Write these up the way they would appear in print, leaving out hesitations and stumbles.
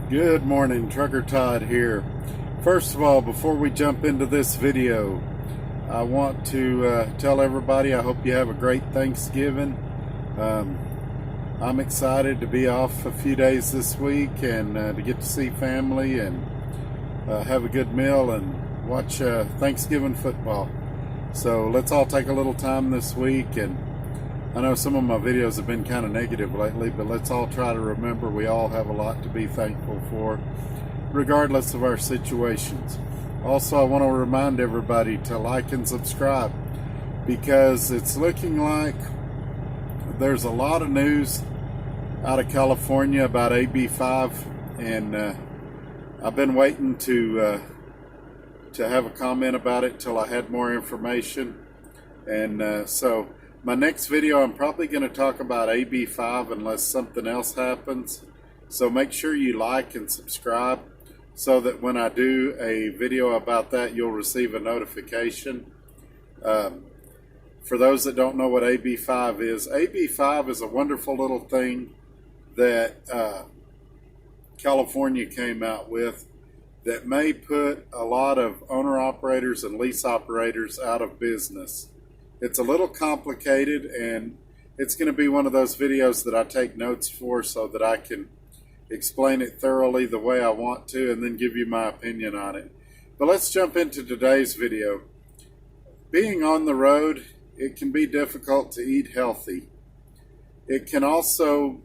Good morning, Trucker Todd here. First of all, before we jump into this video, I want to tell everybody I hope you have a great Thanksgiving. I'm excited to be off a few days this week and to get to see family and have a good meal and watch Thanksgiving football. So let's all take a little time this week, and I know some of my videos have been kind of negative lately, but let's all try to remember we all have a lot to be thankful for, regardless of our situations. Also, I want to remind everybody to like and subscribe, because it's looking like there's a lot of news out of California about AB5, and I've been waiting to have a comment about it till I had more information, and so my next video, I'm probably going to talk about AB5 unless something else happens. So make sure you like and subscribe so that when I do a video about that, you'll receive a notification. For those that don't know what AB5 is a wonderful little thing that California came out with that may put a lot of owner-operators and lease operators out of business. It's a little complicated, and it's going to be one of those videos that I take notes for so that I can explain it thoroughly the way I want to and then give you my opinion on it. But let's jump into today's video. Being on the road, it can be difficult to eat healthy. It can also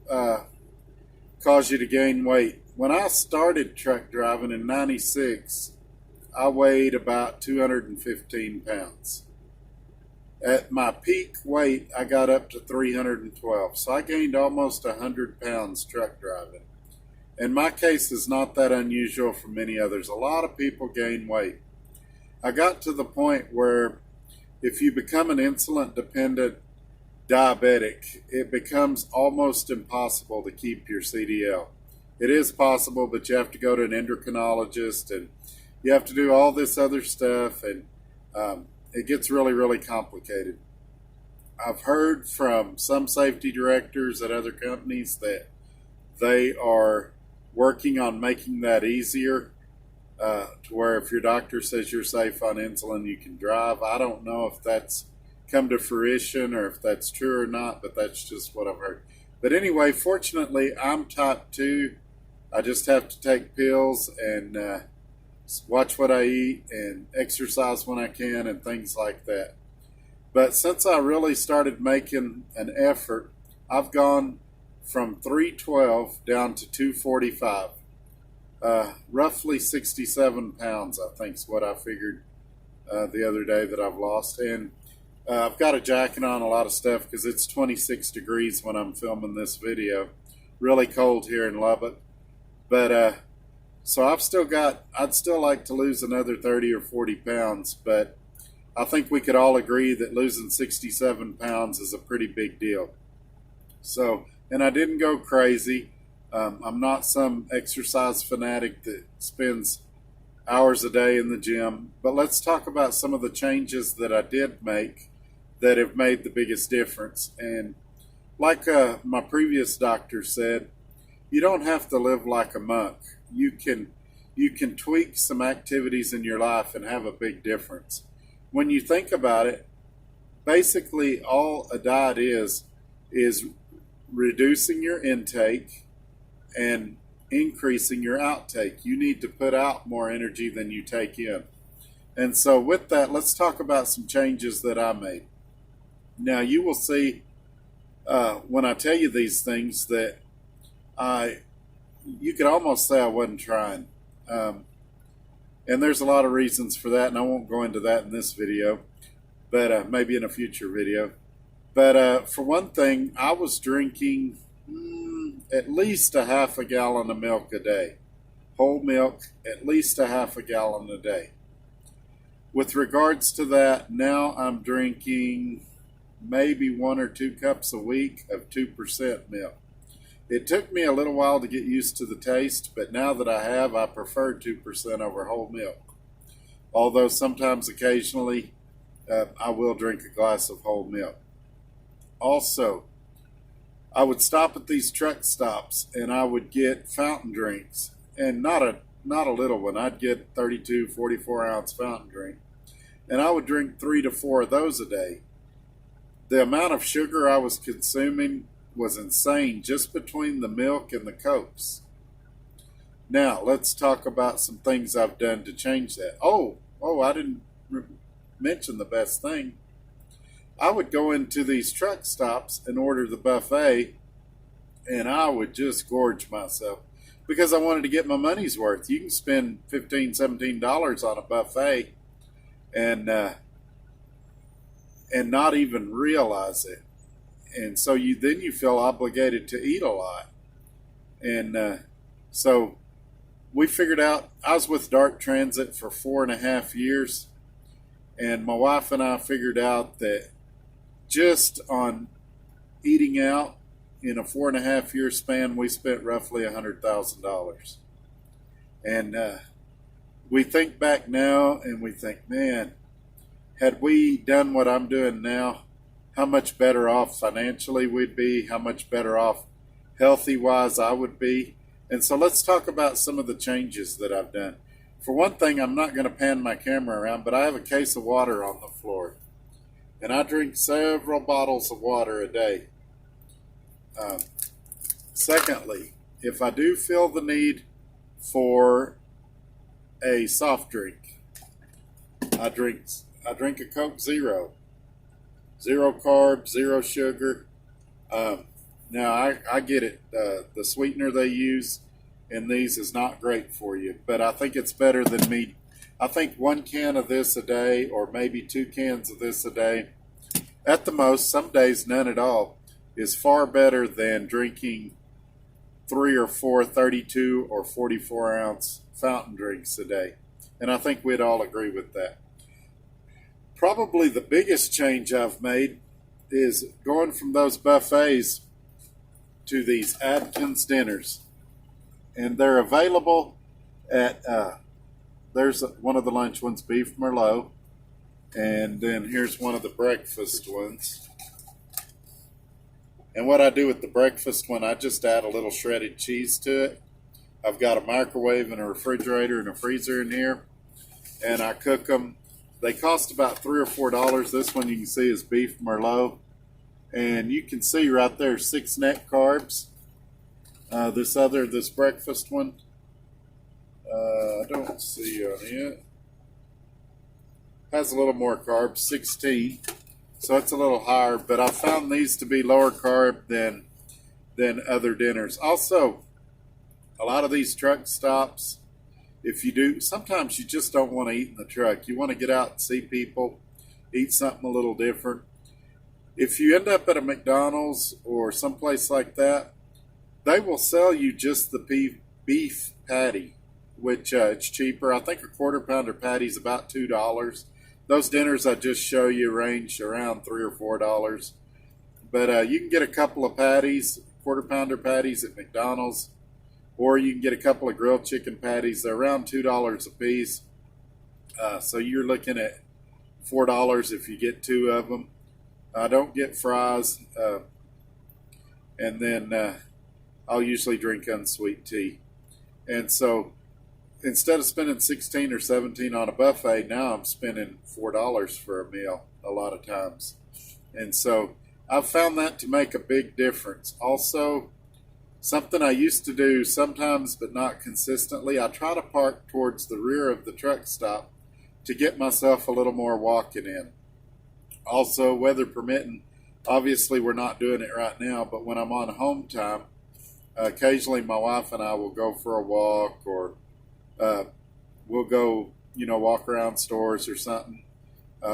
cause you to gain weight. When I started truck driving in '96, I weighed about 215 pounds. At my peak weight, I got up to 312. So I gained almost 100 pounds truck driving. And my case is not that unusual for many others. A lot of people gain weight. I got to the point where if you become an insulin-dependent diabetic, it becomes almost impossible to keep your CDL. It is possible, but you have to go to an endocrinologist, and you have to do all this other stuff, and it gets really, really complicated. I've heard from some safety directors at other companies that they are working on making that easier to where if your doctor says you're safe on insulin, you can drive. I don't know if that's come to fruition or if that's true or not, but that's just what I've heard. But anyway, fortunately, I'm type 2. I just have to take pills and watch what I eat and exercise when I can and things like that. But since I really started making an effort, I've gone from 312 down to 245. Roughly 67 pounds, I think is what I figured the other day that I've lost. And I've got a jacket on, a lot of stuff, because it's 26 degrees when I'm filming this video. Really cold here in Lubbock. But so I'd still like to lose another 30 or 40 pounds, but I think we could all agree that losing 67 pounds is a pretty big deal. So, and I didn't go crazy. I'm not some exercise fanatic that spends hours a day in the gym, but let's talk about some of the changes that I did make that have made the biggest difference. And like my previous doctor said, you don't have to live like a monk. You can tweak some activities in your life and have a big difference. When you think about it, basically all a diet is reducing your intake and increasing your outtake. You need to put out more energy than you take in. And so with that, let's talk about some changes that I made. Now you will see when I tell you these things that you could almost say I wasn't trying. And there's a lot of reasons for that, and I won't go into that in this video, but maybe in a future video. But for one thing, I was drinking at least a half a gallon of milk a day. Whole milk, at least a half a gallon a day. With regards to that, now I'm drinking maybe 1 or 2 cups a week of 2% milk. It took me a little while to get used to the taste, but now that I have, I prefer 2% over whole milk. Although sometimes, occasionally, I will drink a glass of whole milk. Also, I would stop at these truck stops and I would get fountain drinks. and not a little one. I'd get 32, 44 ounce fountain drink, and I would drink 3 to 4 of those a day. The amount of sugar I was consuming was insane just between the milk and the Cokes. Now, let's talk about some things I've done to change that. I didn't mention the best thing. I would go into these truck stops and order the buffet, and I would just gorge myself because I wanted to get my money's worth. You can spend $15, $17 on a buffet and not even realize it. And so you feel obligated to eat a lot. And so we figured out, I was with Dart Transit for 4.5 years, and my wife and I figured out that just on eating out in a 4.5 year span, we spent roughly $100,000. And we think back now and we think, man, had we done what I'm doing now, how much better off financially we'd be, how much better off healthy-wise I would be. And so let's talk about some of the changes that I've done. For one thing, I'm not going to pan my camera around, but I have a case of water on the floor. And I drink several bottles of water a day. Secondly, if I do feel the need for a soft drink, I drink a Coke Zero. 0 carbs, 0 sugar. Now, I get it. The sweetener they use in these is not great for you, but I think it's better than me. I think 1 can of this a day, or maybe 2 cans of this a day, at the most, some days none at all, is far better than drinking 3 or 4 32 or 44 ounce fountain drinks a day. And I think we'd all agree with that. Probably the biggest change I've made is going from those buffets to these Atkins dinners. And they're available at, there's one of the lunch ones, beef merlot. And then here's one of the breakfast ones. And what I do with the breakfast one, I just add a little shredded cheese to it. I've got a microwave and a refrigerator and a freezer in here. And I cook them. They cost about $3 or $4. This one you can see is beef merlot. And you can see right there 6 net carbs. This breakfast one, I don't see on it. Has a little more carbs, 16. So it's a little higher, but I found these to be lower carb than other dinners. Also, a lot of these truck stops, sometimes you just don't want to eat in the truck. You want to get out and see people, eat something a little different. If you end up at a McDonald's or someplace like that, they will sell you just the beef patty, which it's cheaper. I think a quarter-pounder patty is about $2. Those dinners I just show you range around $3 or $4. But you can get a couple of patties, quarter-pounder patties at McDonald's, or you can get a couple of grilled chicken patties. They're around $2 a piece. So you're looking at $4 if you get 2 of them. I don't get fries. And then I'll usually drink unsweet tea. And so instead of spending 16 or 17 on a buffet, now I'm spending $4 for a meal a lot of times. And so I've found that to make a big difference. Also, something I used to do sometimes but not consistently, I try to park towards the rear of the truck stop to get myself a little more walking in. Also, weather permitting, obviously we're not doing it right now, but when I'm on home time, occasionally my wife and I will go for a walk, or we'll go, walk around stores or something.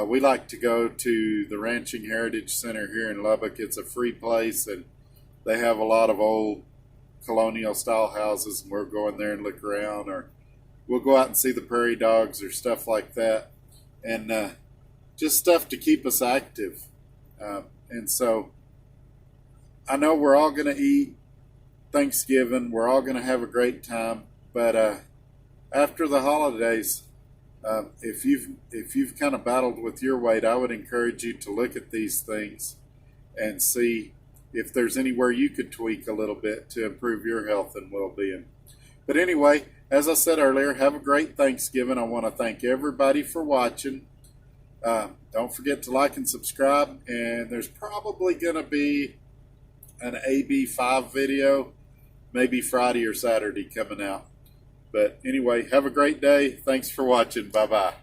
We like to go to the Ranching Heritage Center here in Lubbock. It's a free place, and they have a lot of old colonial style houses, and we're going there and look around, or we'll go out and see the prairie dogs or stuff like that, and just stuff to keep us active. And so I know we're all going to eat Thanksgiving. We're all going to have a great time, but after the holidays, if you've kind of battled with your weight, I would encourage you to look at these things and see if there's anywhere you could tweak a little bit to improve your health and well-being. But anyway, as I said earlier, have a great Thanksgiving. I want to thank everybody for watching. Don't forget to like and subscribe. And there's probably going to be an AB5 video, maybe Friday or Saturday coming out. But anyway, have a great day. Thanks for watching. Bye-bye.